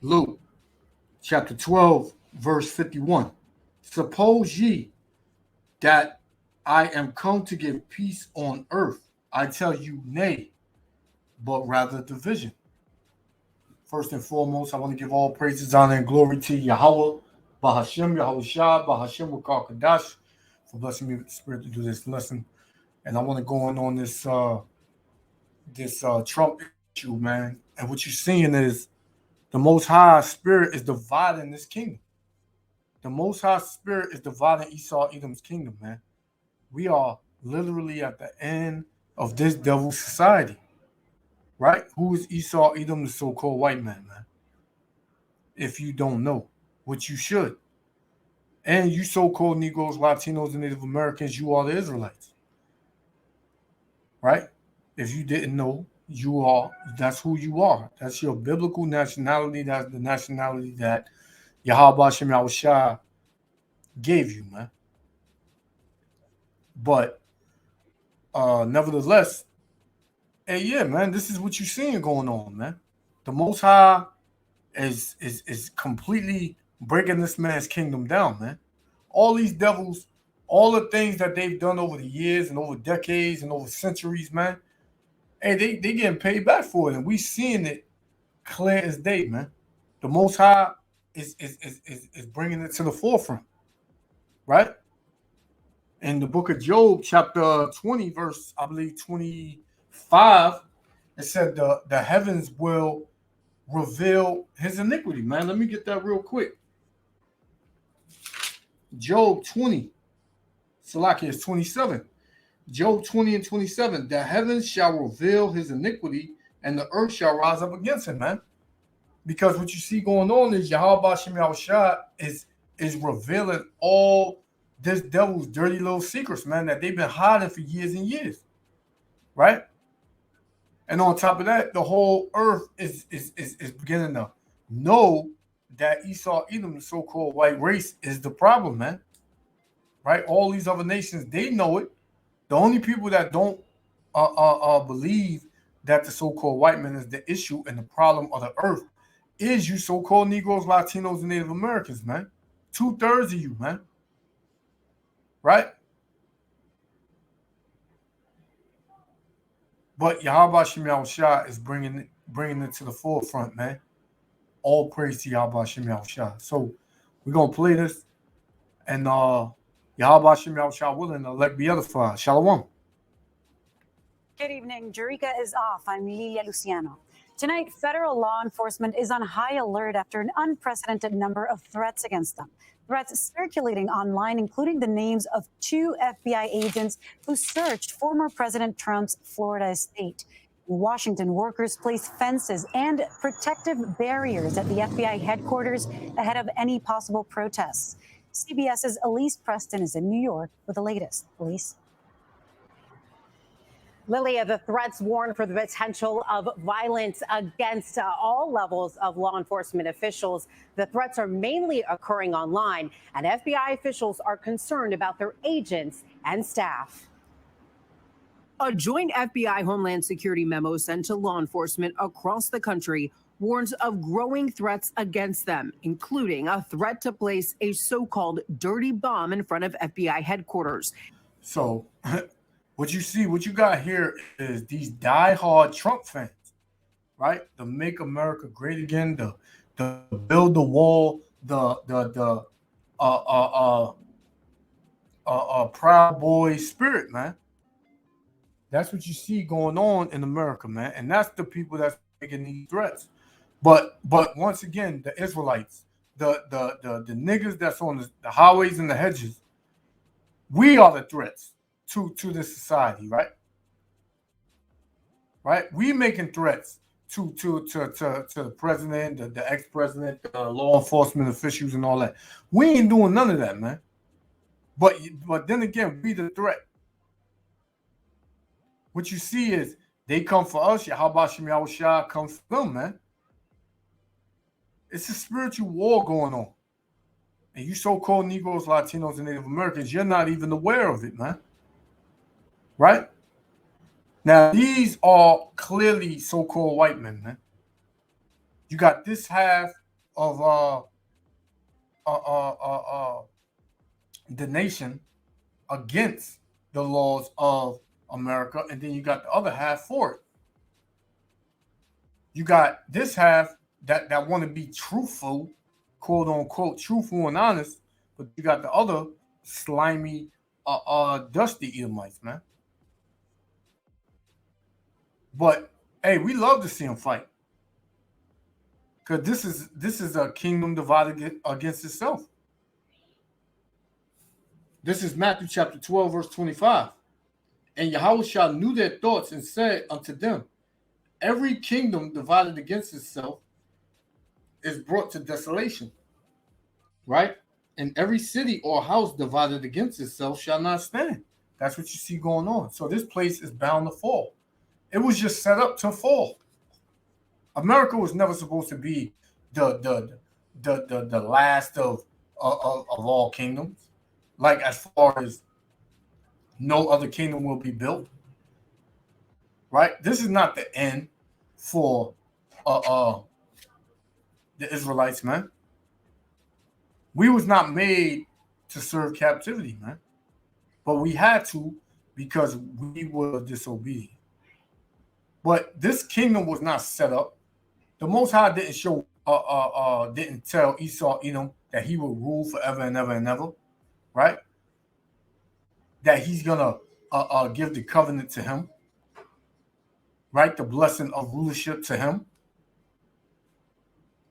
Luke chapter 12, verse 51. Suppose ye that I am come to give peace on earth. I tell you, nay, but rather division. First and foremost, I want to give all praises, honor, and glory to Yahweh, Bahashem, Yahweh Shah, Bahashem, Wakar Kadash, for blessing me with the spirit to do this lesson. And I want to go on this Trump issue, man. And what you're seeing is the Most High Spirit is dividing this kingdom. The Most High Spirit is dividing Esau Edom's kingdom, man. We are literally at the end of this devil's society, right? Who is Esau Edom, the so-called white man? If you don't know, which you should. And you so-called Negroes, Latinos, and Native Americans, you are the Israelites, right? If you didn't know, that's who you are. That's your biblical nationality. That's the nationality that Yahweh Shem Yahushua gave you, man. But nevertheless, hey, yeah, man, this is what you're seeing going on, man. The Most High is completely breaking this man's kingdom down, man. All these devils, all the things that they've done over the years and over decades and over centuries, man. Hey, they getting paid back for it, and we seeing it clear as day, man. The Most High is bringing it to the forefront, right? In the book of Job, chapter 20, verse, I believe, 25, it said the heavens will reveal his iniquity, man. Let me get that real quick. Job 20, Salaki is 27. Job 20 and 27, the heavens shall reveal his iniquity, and the earth shall rise up against him, man. Because what you see going on is Yahweh Shem Yahushua is revealing all this devil's dirty little secrets, man, that they've been hiding for years and years, right? And on top of that, the whole earth is beginning to know that Esau Edom, the so-called white race, is the problem, man. Right? All these other nations, they know it. The only people that don't believe that the so-called white man is the issue and the problem of the earth is you so-called Negroes, Latinos, and Native Americans, man. 2/3 of you, man. Right? But Yahweh Shem Yahushua is bringing it to the forefront, man. All praise to Yahweh Shem Yahushua. So we're going to play this, and Yahweh Shem Yahushua willing, elect be edified. Shalom. Good evening. Jerica is off. I'm Lilia Luciano. Tonight, federal law enforcement is on high alert after an unprecedented number of threats against them. Threats circulating online, including the names of 2 FBI agents who searched former President Trump's Florida estate. In Washington, workers placed fences and protective barriers at the FBI headquarters ahead of any possible protests. CBS's Elise Preston is in New York with the latest. Elise? Lilia, the threats warn for the potential of violence against all levels of law enforcement officials. The threats are mainly occurring online, and FBI officials are concerned about their agents and staff. A joint FBI Homeland Security memo sent to law enforcement across the country warns of growing threats against them, including a threat to place a so-called dirty bomb in front of FBI headquarters. So what you got here is these diehard Trump fans, right? The Make America Great Again, the build the wall, the Proud Boy spirit, man. That's what you see going on in America, man, and that's the people that's making these threats. But once again, the Israelites, the niggas that's on the highways and the hedges, we are the threats to this society, right? Right? We making threats to the president, the ex-president, the law enforcement officials, and all that. We ain't doing none of that, man. But then again, we the threat. What you see is they come for us. Yahweh Shem Yahushua comes for them, man. It's a spiritual war going on. And you so-called Negroes, Latinos, and Native Americans, you're not even aware of it, man. Right? Now, these are clearly so-called white men, man. You got this half of the nation against the laws of America, and then you got the other half for it. You got this half that want to be truthful, quote unquote, truthful and honest, but you got the other slimy, dusty Edomites, man. But hey, we love to see them fight, because this is a kingdom divided against itself. This is Matthew chapter 12, verse 25. And Yahushua knew their thoughts and said unto them, every kingdom divided against itself is brought to desolation, right? And every city or house divided against itself shall not stand. That's what you see going on. So this place is bound to fall. It was just set up to fall. America was never supposed to be the last of all kingdoms. Like, as far as no other kingdom will be built, right? This is not the end for the Israelites, man. We was not made to serve captivity, man, but we had to because we were disobedient. But this kingdom was not set up. The Most High didn't show, didn't tell Esau, Edom, that he will rule forever and ever and ever, right? That he's gonna give the covenant to him, right? The blessing of rulership to him.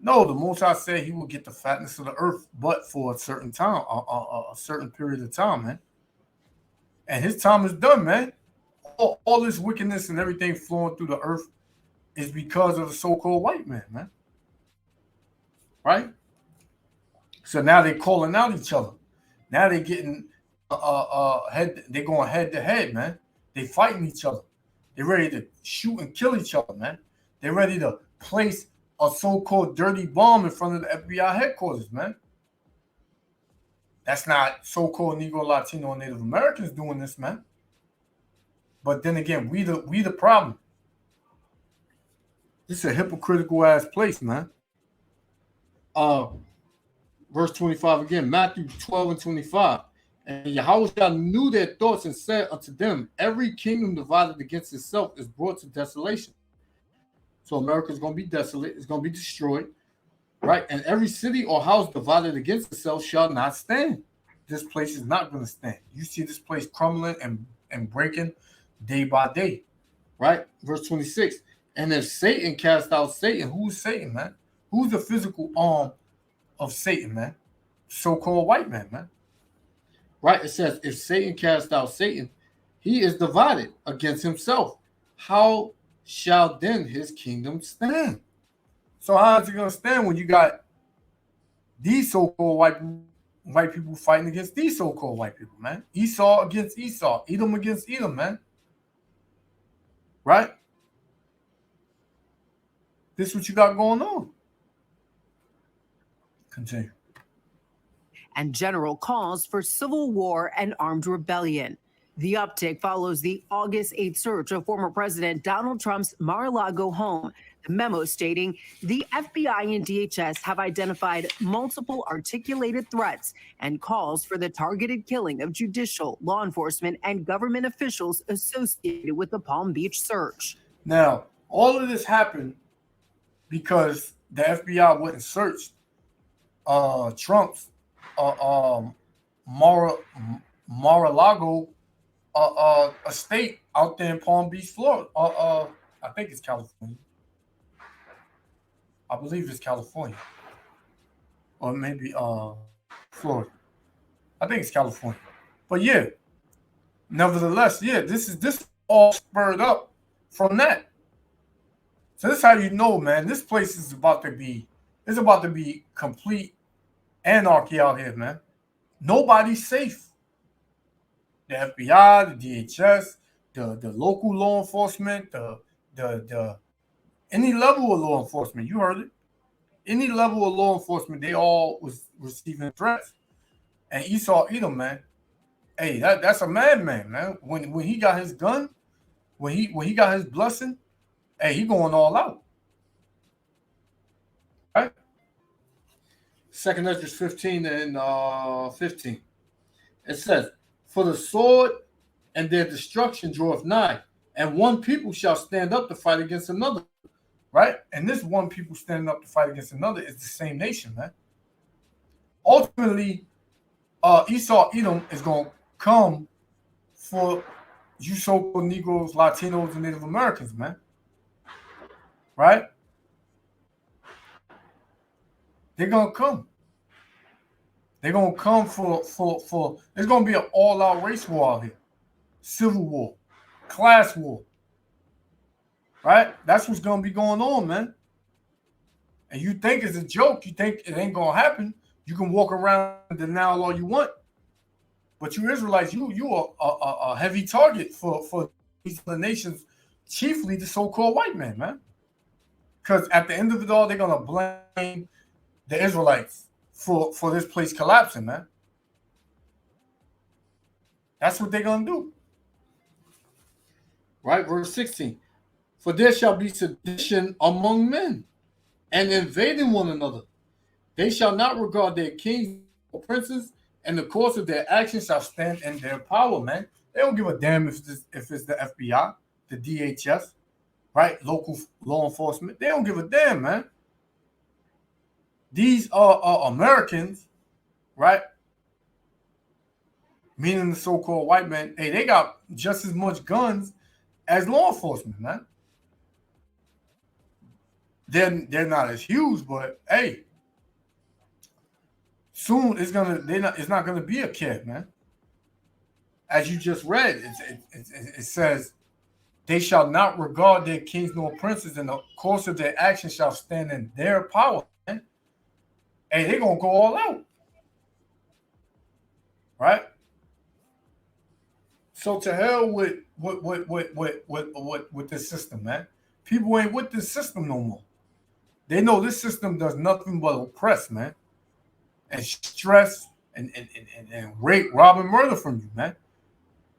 No, the Most High said he will get the fatness of the earth, but for a certain time, a certain period of time, man. And his time is done, man. All this wickedness and everything flowing through the earth is because of the so-called white man, man. Right? So now they're calling out each other. Now they're getting they're going head to head, man. They fighting each other. They're ready to shoot and kill each other, man. They're ready to place a so-called dirty bomb in front of the FBI headquarters, man. That's not so-called Negro, Latino, and Native Americans doing this, man. But then again, we the problem. This is a hypocritical ass place, man. Verse 25 again, Matthew 12 and 25. And Yahushua knew their thoughts and said unto them, every kingdom divided against itself is brought to desolation. So America is going to be desolate. It's going to be destroyed, right? And every city or house divided against itself shall not stand. This place is not going to stand. You see this place crumbling and breaking day by day, right? Verse 26. And if Satan cast out Satan, who's Satan, man? Who's the physical arm of Satan, man? So-called white man, man. Right? It says, if Satan cast out Satan, he is divided against himself. How shall then his kingdom stand? So how is it going to stand when you got these so-called white people fighting against these so-called white people, man? Esau against Esau, Edom against Edom, man. Right? This is what you got going on. Continue. And general calls for civil war and armed rebellion. The uptick follows the August 8th search of former President Donald Trump's Mar-a-Lago home. The memo stating the FBI and DHS have identified multiple articulated threats and calls for the targeted killing of judicial, law enforcement, and government officials associated with the Palm Beach search. Now, all of this happened because the FBI went and searched Trump's Mar-a-Lago estate out there in Palm Beach, Florida. I think it's California. I believe it's California, or maybe Florida. I think it's California. But yeah, nevertheless, yeah, this all spurred up from that. So this is how you know, man. This place is about to be complete anarchy out here, man. Nobody's safe. The FBI, the DHS, the local law enforcement, the any level of law enforcement, you heard it. Any level of law enforcement, they all was receiving threats. And Esau Edom, man, hey, that's a madman, man. When he got his gun, when he got his blessing, hey, he going all out. Right? Second Esdras 15 and 15. It says, "For the sword and their destruction draweth nigh, and one people shall stand up to fight against another." Right? And this one people standing up to fight against another is the same nation, man. Ultimately, Esau Edom is going to come for you so-called Negroes, Latinos, and Native Americans, man. Right? They're going to come. They're going to come for it's going to be an all-out race war out here. Civil war. Class war. Right? That's what's going to be going on, man. And you think it's a joke. You think it ain't going to happen. You can walk around in denial all you want. But you Israelites, you are a heavy target for these other nations, chiefly the so-called white man, man. Because at the end of it all, they're gonna blame the Israelites for this place collapsing, man. That's what they're gonna do. Right, verse 16. "For there shall be sedition among men, and invading one another. They shall not regard their kings or princes, and the course of their actions shall stand in their power," man. They don't give a damn if it's the FBI, the DHS, right? Local law enforcement. They don't give a damn, man. These are Americans, right? Meaning the so-called white men. Hey, they got just as much guns as law enforcement, man. They're not as huge, but hey, soon it's not gonna be a kid, man. As you just read, it says, "They shall not regard their kings nor princes, and the course of their actions shall stand in their power." Man. Hey, they're gonna go all out, right? So to hell with this system, man. People ain't with this system no more. They know this system does nothing but oppress, man, and stress and rape, rob, and murder from you, man.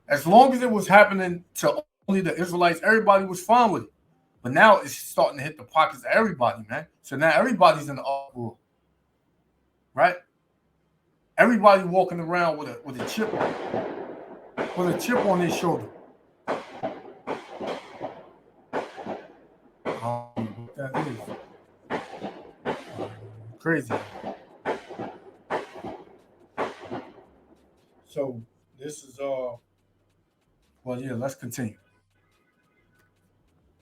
As long as it was happening to only the Israelites, everybody was fine with it. But now it's starting to hit the pockets of everybody, man. So now everybody's in the uproar, right? Everybody walking around with a chip on their shoulder. What that is crazy. So this is well, yeah, let's continue.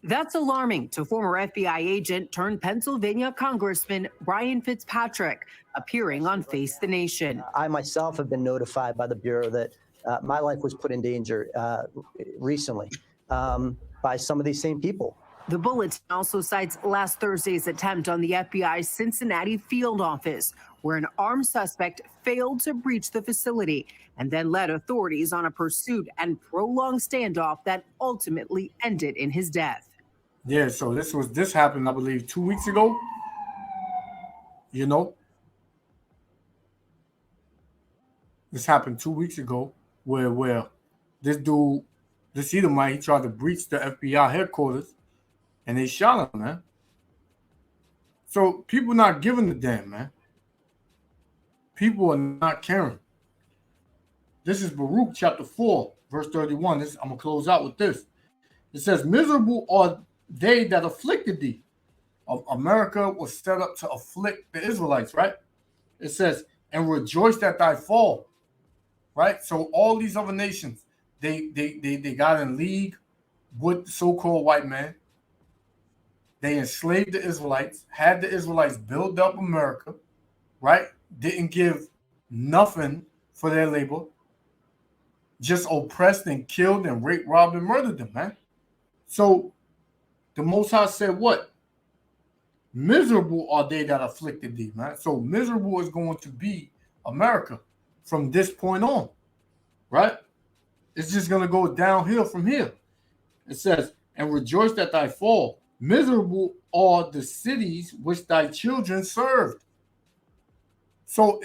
That's alarming to former FBI agent turned Pennsylvania Congressman Brian Fitzpatrick, appearing on Face the Nation. I myself have been notified by the Bureau that my life was put in danger recently by some of these same people. The bulletin also cites last Thursday's attempt on the FBI's Cincinnati field office, where an armed suspect failed to breach the facility and then led authorities on a pursuit and prolonged standoff that ultimately ended in his death. Yeah, so this happened, I believe, 2 weeks ago. You know, this happened 2 weeks ago, where this dude, this Edomite, he tried to breach the FBI headquarters, and they shot him, man. So people not giving a damn, man. People are not caring. This is Baruch chapter 4, verse 31. I'm going to close out with this. It says, "Miserable are they that afflicted thee." America was set up to afflict the Israelites, right? It says, "And rejoiced at thy fall." Right? So all these other nations, they got in league with the so-called white man. They enslaved the Israelites, had the Israelites build up America, right? Didn't give nothing for their labor. Just oppressed and killed and raped, robbed, and murdered them, man. So the Most High said what? "Miserable are they that afflicted thee," man. So miserable is going to be America from this point on, right? It's just going to go downhill from here. It says, "And rejoice at thy fall. Miserable are the cities which thy children served." So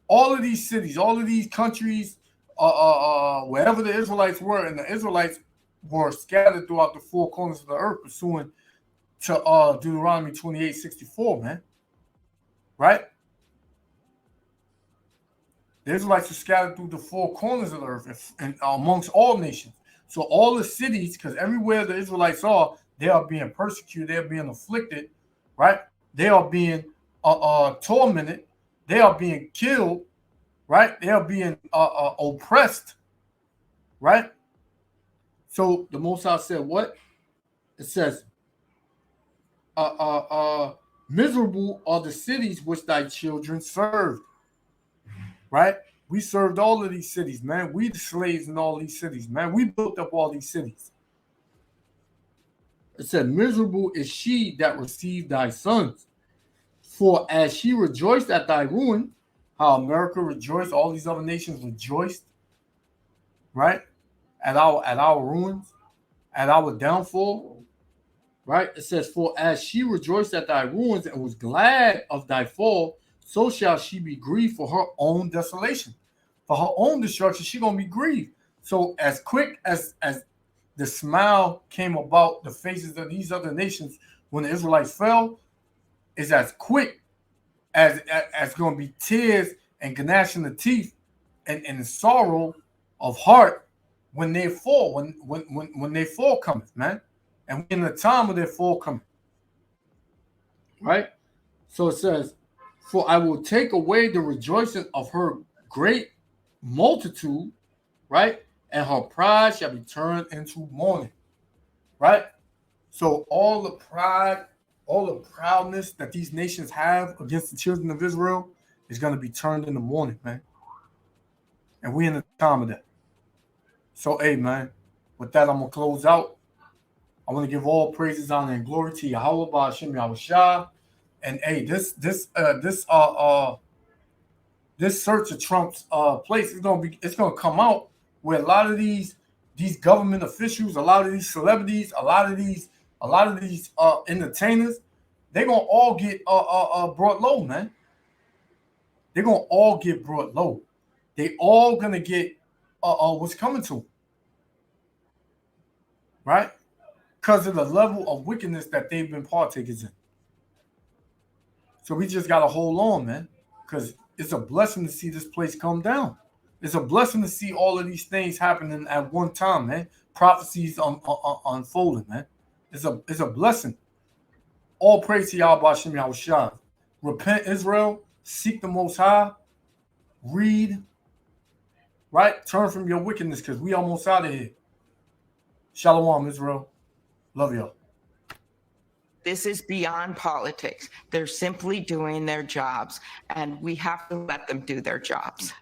all of these cities, all of these countries, wherever the Israelites were, and the Israelites were scattered throughout the four corners of the earth, pursuant to Deuteronomy 28:64, man. Right? The Israelites are scattered through the four corners of the earth and amongst all nations. So all the cities, because everywhere the Israelites are, they are being persecuted, they are being afflicted, right? They are being tormented, they are being killed, right? They are being oppressed, right? So the Most High said, what? It says, miserable are the cities which thy children served, right? We served all of these cities, man. We the slaves in all these cities, man. We built up all these cities. It said, miserable is she that received thy sons. For as she rejoiced at thy ruin, how America rejoiced, all these other nations rejoiced, right? At our ruins, at our downfall, right? It says, for as she rejoiced at thy ruins and was glad of thy fall, so shall she be grieved for her own desolation. For her own destruction, she's going to be grieved. So as quick as the smile came about the faces of these other nations when the Israelites fell, is as quick as going to be tears and gnashing the teeth and sorrow of heart when they fall, when they fall cometh, man. And in the time of their fall coming. Right? So it says, for I will take away the rejoicing of her great multitude, right? And her pride shall be turned into mourning. Right? So all the pride, all the proudness that these nations have against the children of Israel is going to be turned into mourning, man. And we're in the time of that. So, hey, man, with that, I'm going to close out. I want to give all praises, honor, and glory to Yahweh Ba'ashem Yahushua. And hey, this search of Trump's place is gonna come out where a lot of these government officials, a lot of these celebrities, a lot of these entertainers, they're gonna all get brought low, man. They're gonna all get brought low. They all gonna get what's coming to them, right? Because of the level of wickedness that they've been partakers in. So we just got to hold on, man, because it's a blessing to see this place come down. It's a blessing to see all of these things happening at one time, man. Prophecies unfolding, man. It's a blessing. All praise to Yahweh Ba'ashem Yahushua. Repent, Israel. Seek the Most High. Read. Right? Turn from your wickedness, because we almost out of here. Shalom, Israel. Love y'all. This is beyond politics. They're simply doing their jobs, and we have to let them do their jobs.